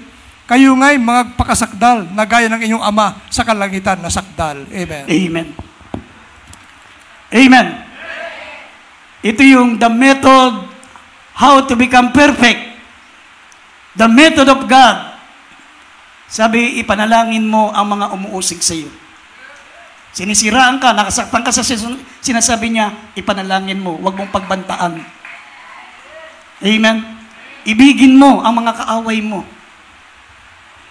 Kayo nga'y mga pakasakdal na gaya ng inyong ama sa kalangitan na sakdal. Amen. Amen. Amen. Ito yung the method how to become perfect. The method of God. Sabi, ipanalangin mo ang mga umuusig sa iyo. Sinisiraan ka, nakasaktan ka sa sinasabi niya, ipanalangin mo, huwag mong pagbantaan. Amen. Ibigin mo ang mga kaaway mo.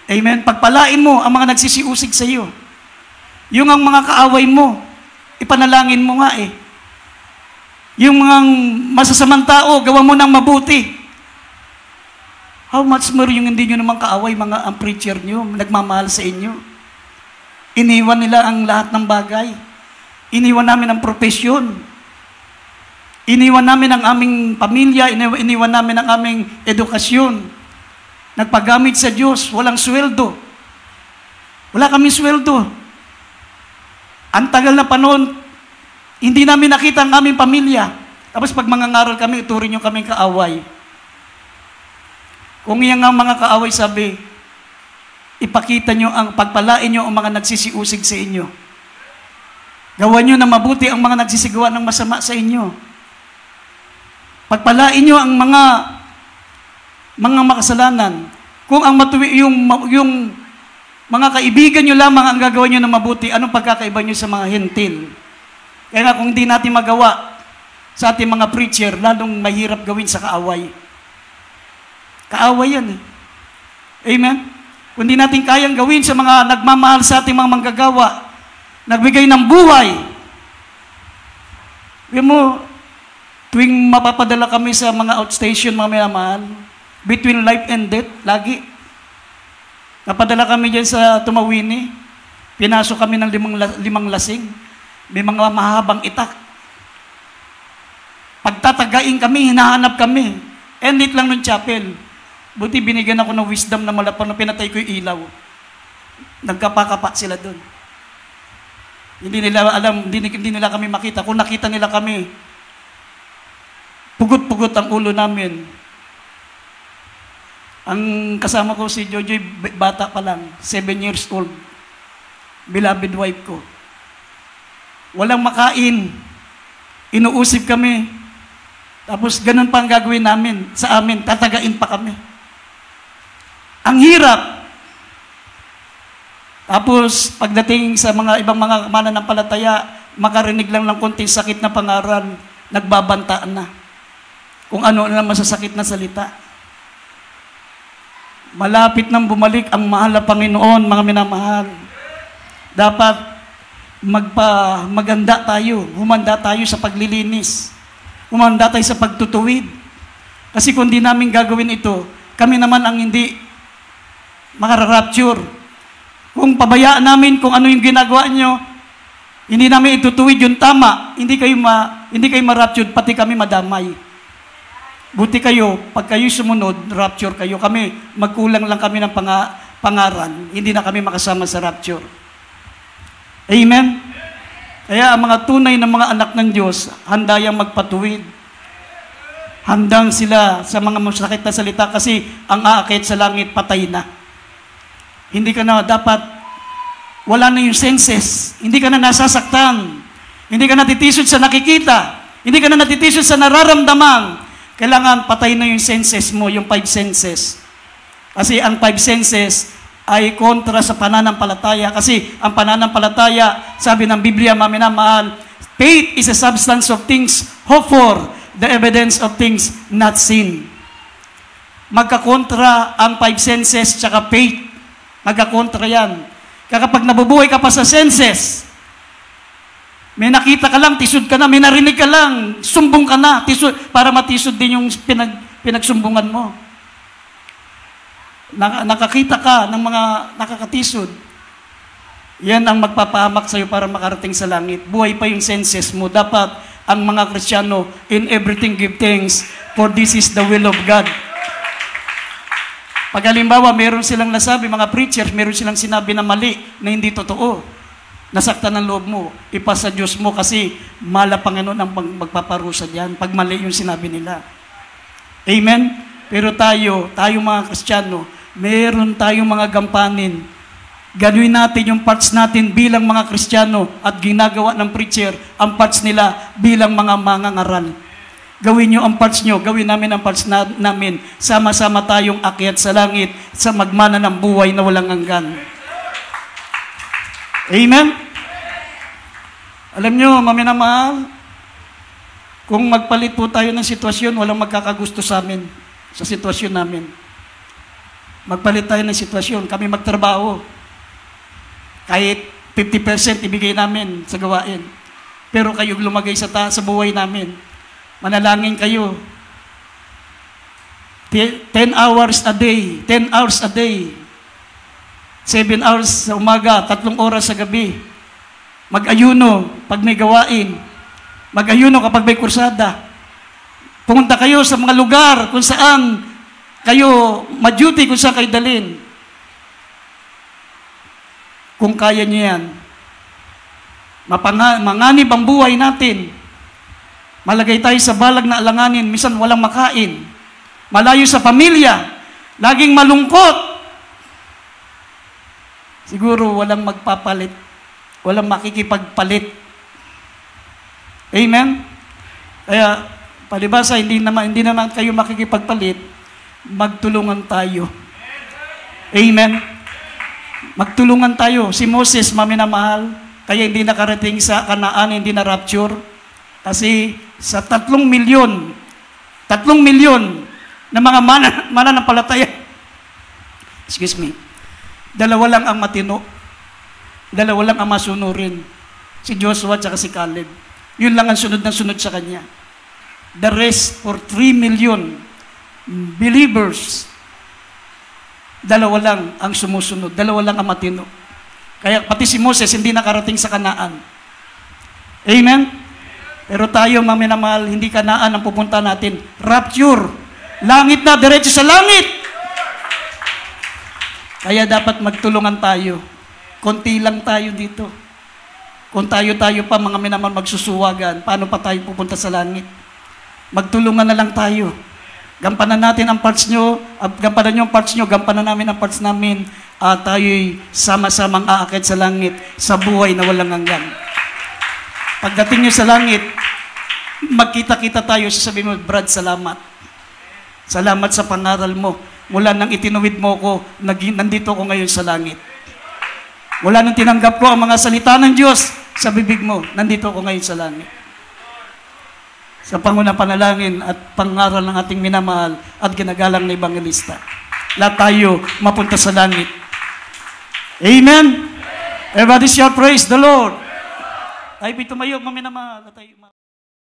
Amen. Pagpalain mo ang mga nagsisiusig sa iyo. Yung ang mga kaaway mo, ipanalangin mo nga eh. Yung mga masasamang tao, gawa mo ng mabuti. How much more yung hindi nyo naman kaaway, mga ang preacher nyo, nagmamahal sa inyo. Iniwan nila ang lahat ng bagay. Iniwan namin ang propesyon. Iniwan namin ang aming pamilya, iniwan namin ang aming edukasyon. Nagpagamit sa Diyos, walang sweldo. Wala kaming sweldo. Ang tagal na panahon, hindi namin nakita ang aming pamilya. Tapos pag mangangaral kami, iturin nyo kaming kaaway. Kung iyan ang mga kaaway sabi, ipakita nyo ang pagpalain nyo ang mga nagsisiusig sa inyo. Gawan nyo na mabuti ang mga nagsisigawa ng masama sa inyo. Pagpalain nyo ang mga makasalanan. Kung ang yung mga kaibigan nyo lamang ang gagawin nyo na mabuti, anong pagkakaiba nyo sa mga hentil? Kaya nga kung hindi natin magawa sa ating mga preacher, lalong mahirap gawin sa kaaway. Kaaway yan eh. Amen? Kung hindi natin kayang gawin sa mga nagmamahal sa ating mga manggagawa, nagbigay ng buhay. Alam mo, tuwing mapapadala kami sa mga outstation, mga minamahal, between life and death, lagi. Napadala kami dyan sa Tumawini, pinasok kami ng limang lasing, may mga mahabang itak. Pagtatagain kami, hinahanap kami. Endit lang ng chapel. Buti binigyan ako ng wisdom na malapang na pinatay ko yung ilaw. Nagkapakapa sila doon. Hindi nila alam, hindi nila kami makita. Kung nakita nila kami, pugot-pugot ang ulo namin. Ang kasama ko si Jojoy, bata pa lang, 7 years old. Beloved wife ko. Walang makain. Inuusip kami. Tapos ganun pa ang gagawin namin. Sa amin, tatagain pa kami. Ang hirap. Tapos, pagdating sa mga ibang mga mananampalataya, makarinig lang ng konting sakit na pangaral, nagbabantaan na. Kung ano na masasakit na salita. Malapit nang bumalik ang mahal na Panginoon, mga minamahal. Dapat maganda tayo, humanda tayo sa paglilinis. Humanda tayo sa pagtutuwid. Kasi kung di namin gagawin ito, kami naman ang hindi makararapture. Kung pabayaan namin kung ano yung ginagawa nyo, hindi namin itutuwid yung tama, hindi kayo ma-rapture, pati kami madamay. Buti kayo, pag kayo sumunod, rapture kayo. Kami, magkulang lang kami ng pangaran, hindi na kami makasama sa rapture. Amen? Kaya ang mga tunay na mga anak ng Diyos, handa yang magpatuwid. Handang sila sa mga masakit na salita kasi ang aakit sa langit patay na. Hindi ka na dapat, wala na yung senses. Hindi ka na nasasaktan. Hindi ka natitisod sa nakikita. Hindi ka na natitisod sa nararamdaman. Kailangan patay na yung senses mo, yung 5 senses. Kasi ang 5 senses ay kontra sa pananampalataya. Kasi ang pananampalataya, sabi ng Biblia, maminamahal, faith is a substance of things hoped for, the evidence of things not seen. Magkakontra ang 5 senses tsaka faith. Magkakontra yan. Kaya kapag nabubuhay ka pa sa senses, may nakita ka lang, tisod ka na, may narinig ka lang, sumbong ka na, tisod, para matisod din yung pinagsumbungan mo. Nakakita ka ng mga nakakatisod. Yan ang magpapahamak sa'yo para makarating sa langit. Buhay pa yung senses mo. Dapat ang mga Kristiyano, in everything give thanks, for this is the will of God. Pag halimbawa, meron silang nasabi, mga preachers, meron silang sinabi na mali, na hindi totoo. Nasaktan ang loob mo, ipasa Diyos mo kasi mala Panginoon ang magpaparusa diyan pag mali yung sinabi nila. Amen? Pero tayo mga Kristiyano, meron tayong mga gampanin. Gawin natin yung parts natin bilang mga Kristiyano at ginagawa ng preacher ang parts nila bilang mga mangangaral. Gawin nyo ang parts nyo, gawin namin ang parts namin. Sama-sama tayong akyat sa langit sa magmana ng buhay na walang hanggan. Amen? Alam nyo, maminamahal, kung magpalit po tayo ng sitwasyon, walang magkakagusto sa amin, sa sitwasyon namin. Magpalit tayo ng sitwasyon, kami magtrabaho. Kahit 50% ibigay namin sa gawain. Pero kayo lumagay sa buhay namin. Manalangin kayo. 10 hours a day, 10 hours a day. 7 hours sa umaga, 3 oras sa gabi. Mag-ayuno pag may gawain. Mag-ayuno kapag may kursada. Pumunta kayo sa mga lugar kung saan kayo ma-duty, kung saan kayo dalhin. Kung kaya niyo yan. Manganib ang buhay natin. Malagay tayo sa balag na alanganin, minsan walang makain. Malayo sa pamilya. Laging malungkot. Siguro walang magpapalit. Walang makikipagpalit. Amen? Kaya, palibasa, hindi naman kayo makikipagpalit. Magtulungan tayo. Amen? Magtulungan tayo. Si Moses, maminamahal, kaya hindi nakarating sa Kanaan, hindi na rapture. Kasi sa 3 milyon na mga mananampalataya, excuse me, 2 lang ang matino. 2 lang ang masunurin. Si Joshua at si Caleb. Yun lang ang sunod na sunod sa kanya. The rest, for 3 million believers, 2 lang ang sumusunod. 2 lang ang matino. Kaya pati si Moses hindi nakarating sa Kanaan. Amen? Pero tayo, maminamahal, hindi Kanaan ang pupunta natin. Rapture. Langit na, diretso sa langit. Kaya dapat magtulungan tayo. Konti lang tayo dito. Kung tayo-tayo pa, mga minamahal, magsusuwagan, paano pa tayo pupunta sa langit? Magtulungan na lang tayo. Gampanan natin ang parts nyo, gampanan nyo ang parts nyo, gampanan namin ang parts namin, at tayo'y sama-samang aakit sa langit, sa buhay na walang hanggan. Pagdating nyo sa langit, magkita-kita tayo, sasabihin mo, Brad, salamat. Salamat sa pangaral mo. Mula nang itinuwid mo ko, nandito ko ngayon sa langit. Mula nang tinanggap ko ang mga salita ng Diyos sa bibig mo, nandito ko ngayon sa langit. Sa pangunang panalangin at pangaral ng ating minamahal at ginagalang na Ebangelista. Lahat tayo mapunta sa langit. Amen? Everybody shout praise the Lord. Tayo tumayo, mga minamahal.